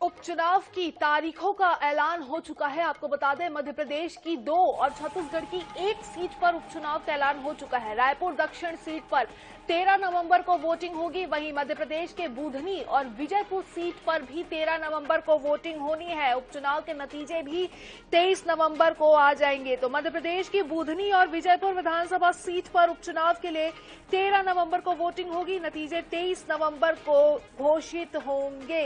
उपचुनाव की तारीखों का ऐलान हो चुका है। आपको बता दें, मध्य प्रदेश की 2 और छत्तीसगढ़ की 1 सीट पर उपचुनाव का ऐलान हो चुका है। रायपुर दक्षिण सीट पर 13 नवंबर को वोटिंग होगी। वहीं मध्य प्रदेश के बुधनी और विजयपुर सीट पर भी 13 नवंबर को वोटिंग होनी है। उपचुनाव के नतीजे भी 23 नवंबर को आ जाएंगे। तो मध्य प्रदेश की बुधनी और विजयपुर विधानसभा सीट पर उपचुनाव के लिए 13 नवंबर को वोटिंग होगी। नतीजे 23 नवंबर को घोषित होंगे।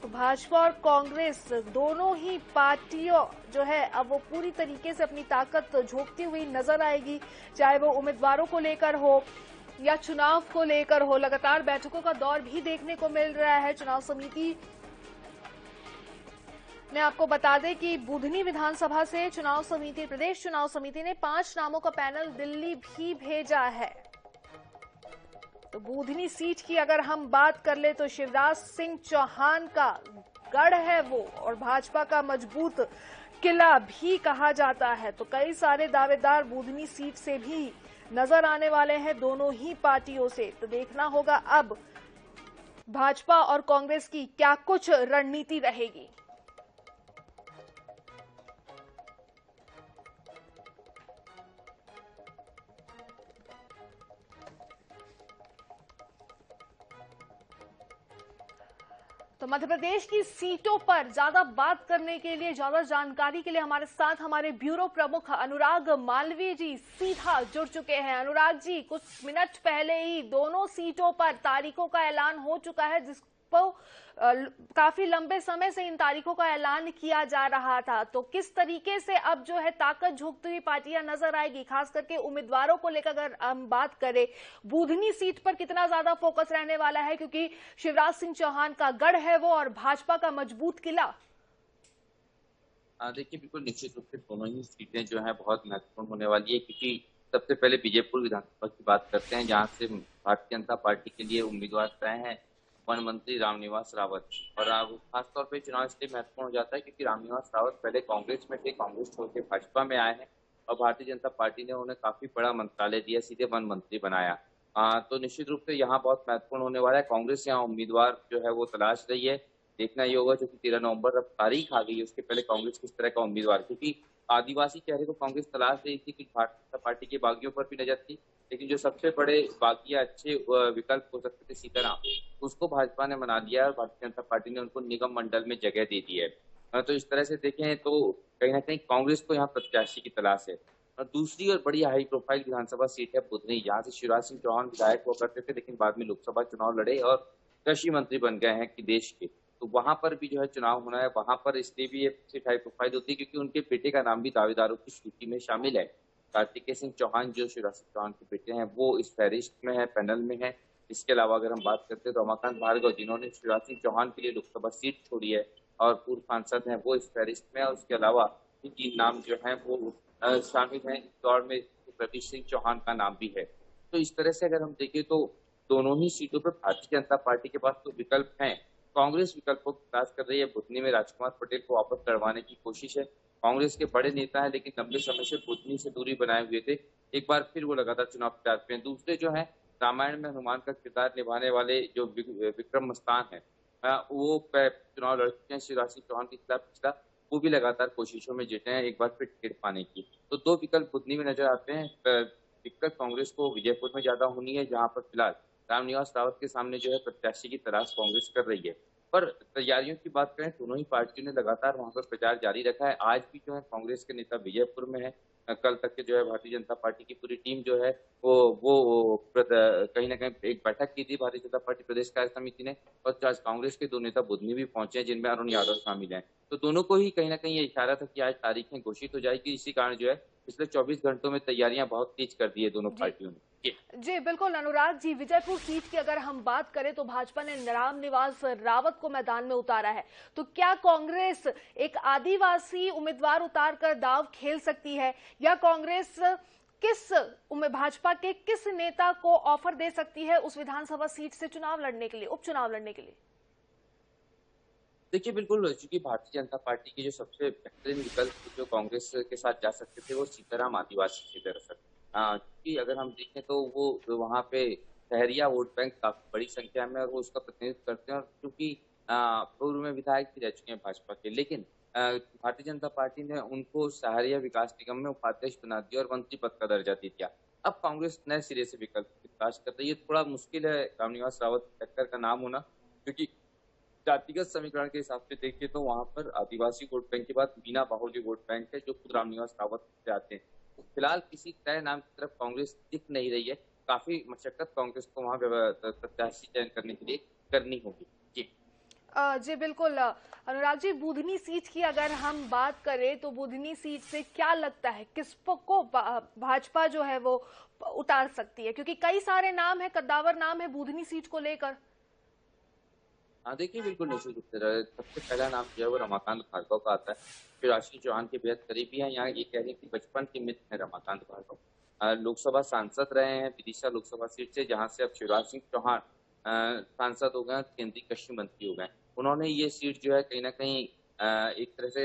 तो भाजपा और कांग्रेस दोनों ही पार्टियों जो है अब वो पूरी तरीके से अपनी ताकत झोंकती हुई नजर आएगी, चाहे वो उम्मीदवारों को लेकर हो या चुनाव को लेकर हो। लगातार बैठकों का दौर भी देखने को मिल रहा है। चुनाव समिति ने आपको बता दें कि बुधनी विधानसभा से प्रदेश चुनाव समिति ने 5 नामों का पैनल दिल्ली भी भेजा है। तो बुधनी सीट की अगर हम बात कर ले तो शिवराज सिंह चौहान का गढ़ है वो, और भाजपा का मजबूत किला भी कहा जाता है। तो कई सारे दावेदार बुधनी सीट से भी नजर आने वाले हैं, दोनों ही पार्टियों से। तो देखना होगा अब भाजपा और कांग्रेस की क्या कुछ रणनीति रहेगी। तो मध्य प्रदेश की सीटों पर ज्यादा बात करने के लिए, ज्यादा जानकारी के लिए हमारे साथ हमारे ब्यूरो प्रमुख अनुराग मालवीय जी सीधा जुड़ चुके हैं। अनुराग जी, कुछ मिनट पहले ही दोनों सीटों पर तारीखों का ऐलान हो चुका है, जिसको काफी लंबे समय से इन तारीखों का ऐलान किया जा रहा था। तो किस तरीके से अब जो है ताकत झोंकती हुई पार्टियां नजर आएगी, खास करके उम्मीदवारों को लेकर अगर हम बात करें, बुधनी सीट पर कितना ज्यादा फोकस रहने वाला है, क्योंकि शिवराज सिंह चौहान का गढ़ है वो और भाजपा का मजबूत किला। देखिए, बिल्कुल निश्चित रूप से दोनों ही सीटें जो है बहुत महत्वपूर्ण होने वाली है, क्योंकि सबसे पहले विजयपुर विधानसभा की बात करते हैं, जहां से भारतीय जनता पार्टी के लिए उम्मीदवार तय हैं वन मंत्री रामनिवास रावत। और अब खासतौर पर चुनाव इसलिए महत्वपूर्ण हो जाता है क्योंकि रामनिवास रावत पहले कांग्रेस में थे, कांग्रेस छोड़ के भाजपा में आए हैं और भारतीय जनता पार्टी ने उन्हें काफी बड़ा मंत्रालय दिया, सीधे वन मंत्री बनाया। तो निश्चित रूप से यहाँ बहुत महत्वपूर्ण होने वाला है। कांग्रेस यहाँ उम्मीदवार जो है वो तलाश रही है। देखना ये होगा, जो कि 13 नवंबर अब तारीख आ गई है, उसके पहले कांग्रेस किस तरह का उम्मीदवार, क्योंकि आदिवासी चेहरे को कांग्रेस तलाश रही थी, कुछ भारतीय जनता पार्टी के बागियों पर भी नजर थी, लेकिन जो सबसे बड़े बागी या अच्छे विकल्प हो सकते थे सीताराम, उसको भाजपा ने मना लिया और भारतीय जनता पार्टी ने उनको निगम मंडल में जगह दे दी है। तो इस तरह से देखें तो कहीं ना कहीं कांग्रेस को यहाँ प्रत्याशी की तलाश है। और दूसरी और बड़ी हाई प्रोफाइल विधानसभा सीट है बुधनी, जहाँ से शिवराज सिंह चौहान विधायक हुआ करते थे, लेकिन बाद में लोकसभा चुनाव लड़े और कृषि मंत्री बन गए हैं कि देश के। तो वहां पर भी जो है चुनाव होना है। वहां पर इसलिए भी ये सीट हाई प्रोफाइल होती है क्योंकि उनके बेटे का नाम भी दावेदारों की सूची में शामिल है। कार्तिकेय सिंह चौहान, जो शिवराज सिंह चौहान के बेटे हैं, वो इस फहरिस्त में है, पैनल में है। इसके अलावा अगर हम बात करते हैं तो रमाकांत भार्गव, जिन्होंने शिवराज सिंह चौहान के लिए लोकसभा सीट छोड़ी है और पूर्व सांसद हैं, वो इस फहरिस्त में है। और उसके अलावा 3 नाम जो है वो शामिल हैं इस दौड़ में, प्रवीष सिंह चौहान का नाम भी है। तो इस तरह से अगर हम देखें तो दोनों ही सीटों पर भारतीय जनता पार्टी के पास तो विकल्प हैं। कांग्रेस विकल्पों की तलाश कर रही है। बुधनी में राजकुमार पटेल को वापस करवाने की कोशिश है। कांग्रेस के बड़े नेता हैं, लेकिन लंबे समय से बुधनी से दूरी बनाए हुए थे, एक बार फिर वो लगातार चुनाव प्रचार पे हैं। दूसरे जो है रामायण में हनुमान का किरदार निभाने वाले जो विक्रम मस्तान है, वो चुनाव लड़ चुके हैं शिवराज सिंह चौहान के खिलाफ पिछला, वो भी लगातार कोशिशों में जुटे हैं एक बार फिर टिकट पाने की। तो 2 विकल्प बुधनी में नजर आते हैं। दिक्कत कांग्रेस को विजयपुर में ज्यादा होनी है, जहां पर फिलहाल रामनिवास रावत के सामने जो है प्रत्याशी की तलाश कांग्रेस कर रही है। पर तैयारियों की बात करें, दोनों ही पार्टियों ने लगातार वहां पर प्रचार जारी रखा है। आज भी जो है कांग्रेस के नेता विजयपुर में है। कल तक के जो है भारतीय जनता पार्टी की पूरी टीम जो है वो कहीं ना कहीं एक बैठक की थी भारतीय जनता पार्टी प्रदेश कार्य समिति ने, और आज कांग्रेस के 2 नेता बुधनी भी पहुंचे हैं, जिनमें अरुण यादव शामिल हैं। तो दोनों को ही कहीं ना कहीं ये इशारा था कि आज तारीखें घोषित हो जाएगी। इसी कारण जो है पिछले 24 घंटों में तैयारियां बहुत तेज कर दी है दोनों पार्टियों ने। जी बिल्कुल अनुराग जी, विजयपुर सीट की अगर हम बात करें तो भाजपा ने रामनिवास रावत को मैदान में उतारा है। तो क्या कांग्रेस एक आदिवासी उम्मीदवार उतारकर दांव खेल सकती है, या कांग्रेस भाजपा के किस नेता को ऑफर दे सकती है उस विधानसभा सीट से चुनाव लड़ने के लिए, उपचुनाव लड़ने के लिए? देखिए, बिल्कुल, चूंकि भारतीय जनता पार्टी के जो सबसे बेहतरीन विकल्प जो कांग्रेस के साथ जा सकते थे वो सीताराम आदिवासी थे दरअसल। क्योंकि अगर हम देखें तो वो वहाँ पे शहरिया वोट बैंक काफी बड़ी संख्या में और वो उसका प्रतिनिधित्व करते हैं। और क्योंकि पूर्व में विधायक भी रह चुके हैं भाजपा के, लेकिन भारतीय जनता पार्टी ने उनको सहारिया विकास निगम में उपाध्यक्ष बना दिया और मंत्री पद का दर्जा दे दिया। अब कांग्रेस नए सिरे से विकल्प की तलाश कर रही है। थोड़ा मुश्किल है रामनिवास रावत टक्कर का नाम होना, क्योंकि जातिगत समीकरण के हिसाब से देखिए तो वहां पर आदिवासी वोट बैंक के बाद मीना बाहुल्य वोट बैंक है जो खुद रामनिवास रावत से आते हैं। तो फिलहाल किसी तय नाम की तरफ कांग्रेस दिख नहीं रही है। काफी मशक्कत कांग्रेस को वहां प्रत्याशी चयन करने के लिए करनी होगी। जी जी बिल्कुल। अनुराग जी, बुधनी सीट की अगर हम बात करें तो बुधनी सीट से क्या लगता है किस को भाजपा जो है वो उतार सकती है, क्योंकि कई सारे नाम है, कद्दावर नाम है बुधनी सीट को लेकर। हाँ देखिए, बिल्कुल निश्चित रूप से सबसे पहला नाम जो है वो रमाकांत भार्गव का आता है। शिवराज सिंह चौहान के बेहद करीबी हैं। यहाँ ये कह लें कि बचपन के मित्र हैं रमाकांत भार्गव। लोकसभा सांसद रहे हैं विदिशा लोकसभा सीट से, जहाँ से अब शिवराज सिंह चौहान सांसद हो गए, केंद्रीय कृषि मंत्री हो गए। उन्होंने ये सीट जो है कहीं ना कहीं एक तरह से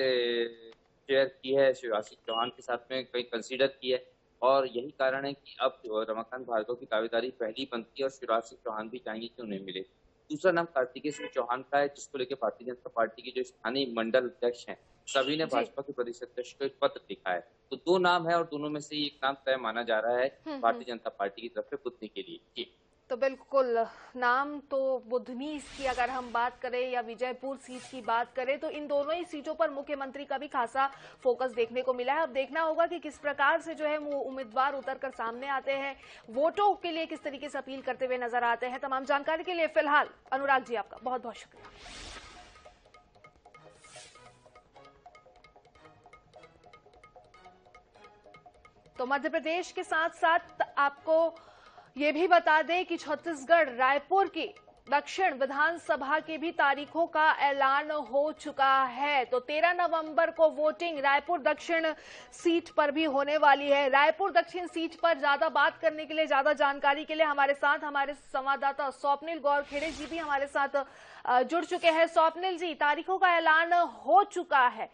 शेयर की है शिवराज सिंह चौहान के साथ में, कहीं कंसीडर की है, और यही कारण है कि अब रमाकांत भार्गव की दावेदारी पहली बनती है और शिवराज सिंह चौहान भी चाहेंगे कि उन्हें मिले। दूसरा नाम कार्तिकेय सिंह चौहान का है, जिसको लेकर भारतीय जनता पार्टी के जो स्थानीय मंडल अध्यक्ष हैं सभी ने भाजपा के प्रदेश अध्यक्ष को एक पत्र लिखा है। तो दो नाम है और दोनों में से एक नाम तय माना जा रहा है भारतीय जनता पार्टी की तरफ से बुद्धि के लिए। जी तो बिल्कुल नाम तो बुधनी की अगर हम बात करें या विजयपुर सीट की बात करें तो इन दोनों ही सीटों पर मुख्यमंत्री का भी खासा फोकस देखने को मिला है। अब देखना होगा कि किस प्रकार से जो है वो उम्मीदवार उतरकर सामने आते हैं, वोटों के लिए किस तरीके से अपील करते हुए नजर आते हैं। तमाम जानकारी के लिए फिलहाल अनुराग जी आपका बहुत बहुत शुक्रिया। तो मध्य प्रदेश के साथ साथ आपको ये भी बता दें कि छत्तीसगढ़ रायपुर की दक्षिण विधानसभा की भी तारीखों का ऐलान हो चुका है। तो 13 नवंबर को वोटिंग रायपुर दक्षिण सीट पर भी होने वाली है। रायपुर दक्षिण सीट पर ज्यादा बात करने के लिए, ज्यादा जानकारी के लिए हमारे साथ हमारे संवाददाता स्वप्निल गौरखेड़े जी भी हमारे साथ जुड़ चुके हैं। स्वप्निल जी, तारीखों का ऐलान हो चुका है।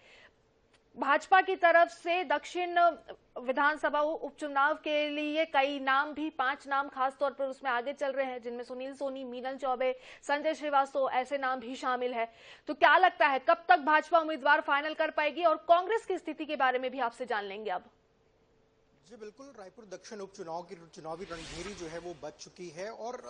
भाजपा की तरफ से दक्षिण विधानसभा उपचुनाव के लिए कई नाम भी, 5 नाम खासतौर पर उसमें आगे चल रहे हैं, जिनमें सुनील सोनी, मीनल चौबे, संजय श्रीवास्तव ऐसे नाम भी शामिल है। तो क्या लगता है कब तक भाजपा उम्मीदवार फाइनल कर पाएगी, और कांग्रेस की स्थिति के बारे में भी आपसे जान लेंगे अब। जी बिल्कुल, रायपुर दक्षिण उपचुनाव की चुनावी रणभेरी जो है वो बच चुकी है और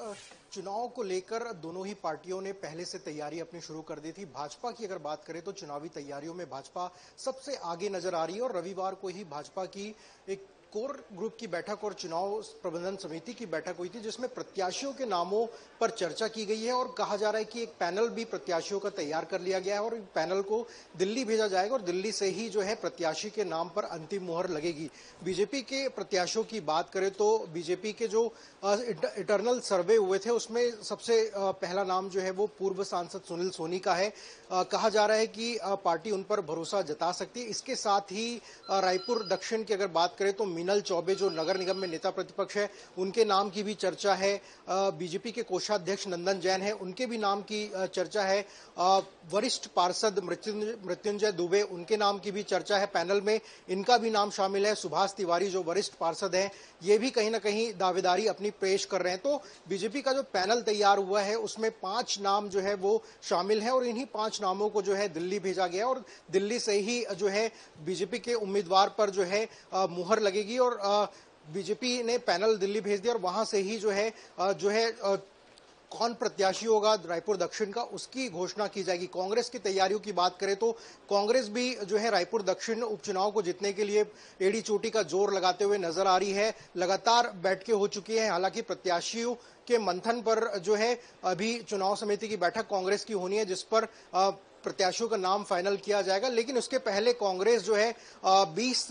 चुनाव को लेकर दोनों ही पार्टियों ने पहले से तैयारी अपनी शुरू कर दी थी। भाजपा की अगर बात करें तो चुनावी तैयारियों में भाजपा सबसे आगे नजर आ रही है और रविवार को ही भाजपा की एक कोर ग्रुप की बैठक और चुनाव प्रबंधन समिति की बैठक हुई थी, जिसमें प्रत्याशियों के नामों पर चर्चा की गई है और कहा जा रहा है कि एक पैनल भी प्रत्याशियों का तैयार कर लिया गया है और पैनल को दिल्ली भेजा जाएगा और दिल्ली से ही जो है प्रत्याशी के नाम पर अंतिम मुहर लगेगी। बीजेपी के प्रत्याशियों की बात करें तो बीजेपी के जो इंटरनल सर्वे हुए थे उसमें सबसे पहला नाम जो है वो पूर्व सांसद सुनील सोनी का है। कहा जा रहा है कि पार्टी उन पर भरोसा जता सकती है। इसके साथ ही रायपुर दक्षिण की अगर बात करें तो मीनल चौबे जो नगर निगम में नेता प्रतिपक्ष है उनके नाम की भी चर्चा है। बीजेपी के कोषाध्यक्ष नंदन जैन है, उनके भी नाम की चर्चा है। वरिष्ठ पार्षद मृत्युंजय दुबे, उनके नाम की भी चर्चा है पैनल में, इनका भी नाम शामिल है। सुभाष तिवारी जो वरिष्ठ पार्षद हैं, ये भी कहीं ना कहीं दावेदारी अपनी पेश कर रहे हैं। तो बीजेपी का जो पैनल तैयार हुआ है उसमें 5 नाम जो है वो शामिल है और इन्हीं 5 नामों को जो है दिल्ली भेजा गया और दिल्ली से ही जो है बीजेपी के उम्मीदवार पर जो है मुहर लगेगी और बीजेपी ने पैनल दिल्ली भेज दिया और वहां से ही जो है कौन प्रत्याशी होगा रायपुर दक्षिण का उसकी घोषणा की जाएगी। कांग्रेस की तैयारियों की बात करें तो कांग्रेस भी जो है रायपुर दक्षिण उपचुनाव को जीतने के लिए एड़ी चोटी का जोर लगाते हुए नजर आ रही है। लगातार बैठकें हो चुकी हैं, हालांकि प्रत्याशियों के मंथन पर जो है अभी चुनाव समिति की बैठक कांग्रेस की होनी है जिस पर प्रत्याशियों का नाम फाइनल किया जाएगा। लेकिन उसके पहले कांग्रेस जो है 20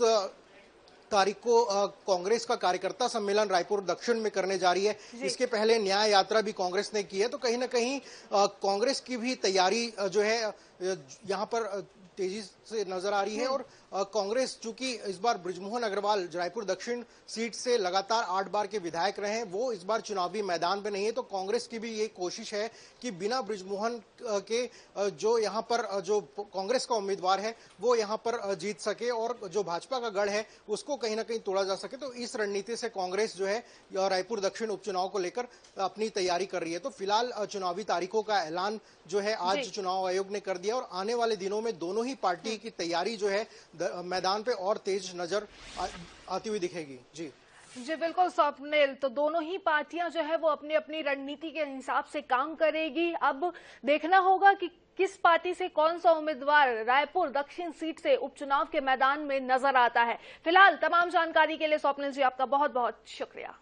तारीख को कांग्रेस का कार्यकर्ता सम्मेलन रायपुर दक्षिण में करने जा रही है। इसके पहले न्याय यात्रा भी कांग्रेस ने की है। तो कहीं ना कहीं कांग्रेस की भी तैयारी जो है यहाँ पर तेजी से नजर आ रही है और कांग्रेस चूंकि इस बार बृजमोहन अग्रवाल रायपुर दक्षिण सीट से लगातार 8 बार के विधायक रहे हैं, वो इस बार चुनावी मैदान में नहीं है, तो कांग्रेस की भी ये कोशिश है कि बिना बृजमोहन के जो यहाँ पर जो कांग्रेस का उम्मीदवार है वो यहाँ पर जीत सके और जो भाजपा का गढ़ है उसको कहीं ना कहीं तोड़ा जा सके। तो इस रणनीति से कांग्रेस जो है रायपुर दक्षिण उपचुनाव को लेकर अपनी तैयारी कर रही है। तो फिलहाल चुनावी तारीखों का ऐलान जो है आज चुनाव आयोग ने कर दिया और आने वाले दिनों में दोनों ही पार्टी की तैयारी जो है मैदान पे और तेज नजर आती हुई दिखेगी। जी बिल्कुल स्वप्निल, तो दोनों ही पार्टियां जो है वो अपनी अपनी रणनीति के हिसाब से काम करेगी। अब देखना होगा कि किस पार्टी से कौन सा उम्मीदवार रायपुर दक्षिण सीट से उपचुनाव के मैदान में नजर आता है। फिलहाल तमाम जानकारी के लिए स्वप्निल जी आपका बहुत बहुत शुक्रिया।